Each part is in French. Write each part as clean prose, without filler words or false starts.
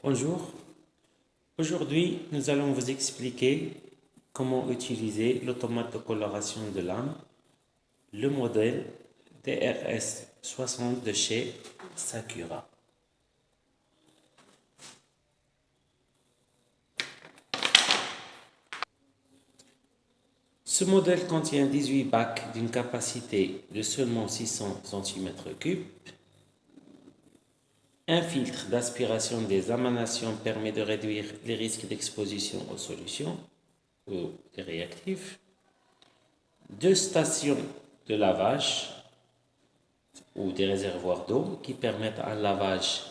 Bonjour, aujourd'hui nous allons vous expliquer comment utiliser l'automate de coloration de lame, le modèle DRS60 de chez Sakura. Ce modèle contient 18 bacs d'une capacité de seulement 600 cm3. Un filtre d'aspiration des émanations permet de réduire les risques d'exposition aux solutions ou des réactifs. 2 stations de lavage ou des réservoirs d'eau qui permettent un lavage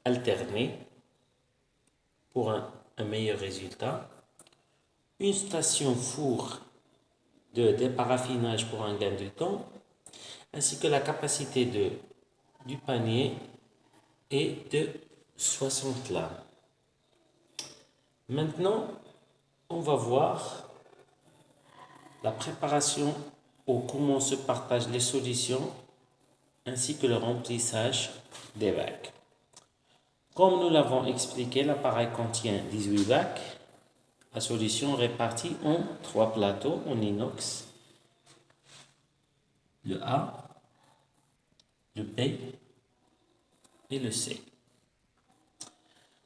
alterné pour un meilleur résultat. Une station four de déparaffinage pour un gain de temps, ainsi que la capacité du panier est de 60 lames. Maintenant, on va voir la préparation ou comment se partagent les solutions ainsi que le remplissage des bacs. Comme nous l'avons expliqué, l'appareil contient 18 bacs. La solution répartie en 3 plateaux en inox. Le A, le B et le C.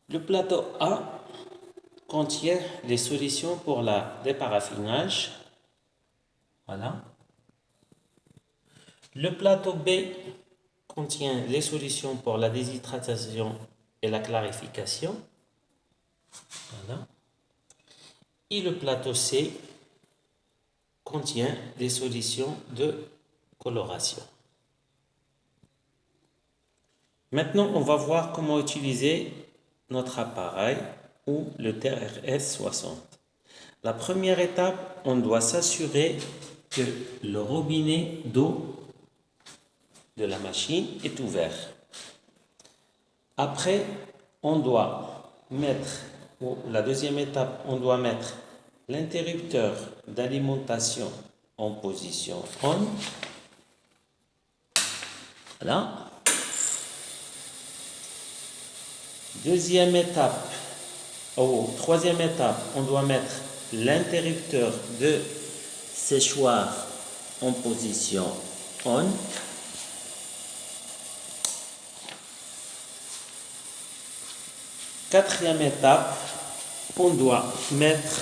Le plateau A contient les solutions pour le déparaffinage. Voilà. Le plateau B contient les solutions pour la déshydratation et la clarification. Voilà. Et le plateau C contient des solutions de coloration. Maintenant, on va voir comment utiliser notre appareil ou le DRS60. La première étape, on doit s'assurer que le robinet d'eau de la machine est ouvert. Après, on doit mettre, la deuxième étape, on doit mettre l'interrupteur d'alimentation en position on. Voilà. Troisième étape, on doit mettre l'interrupteur de séchoir en position on. Quatrième étape, on doit mettre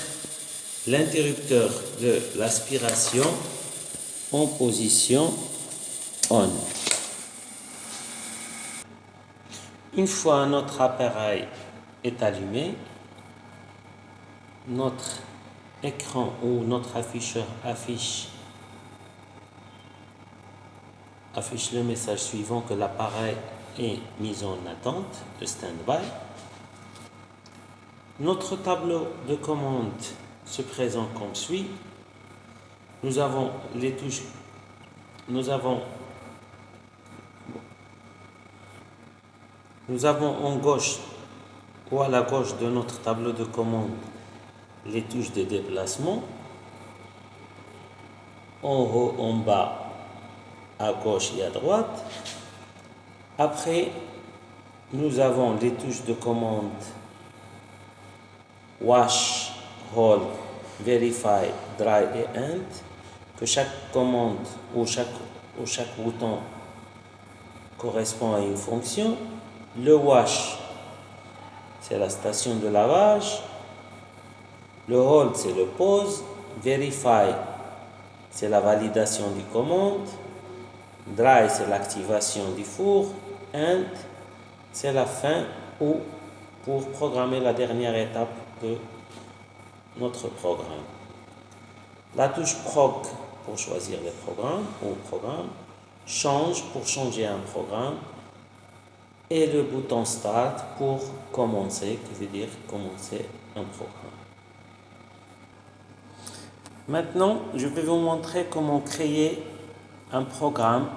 l'interrupteur de l'aspiration en position on. Une fois notre appareil est allumé, notre écran ou notre afficheur affiche le message suivant que l'appareil est mis en attente de stand-by. Notre tableau de commande se présente comme suit. Nous avons les touches, nous avons en gauche ou à la gauche de notre tableau de commande les touches de déplacement. En haut, en bas, à gauche et à droite. Après, nous avons les touches de commande Wash, Hold, Verify, Dry et End, que chaque commande ou chaque bouton correspond à une fonction. Le Wash, c'est la station de lavage. Le Hold, c'est le pause. Verify, c'est la validation du commande. Dry, c'est l'activation du four. End, c'est la fin ou pour programmer la dernière étape de notre programme. La touche Proc pour choisir les programmes ou programme. Change pour changer un programme. Et le bouton Start pour commencer, qui veut dire commencer un programme. Maintenant, je vais vous montrer comment créer un programme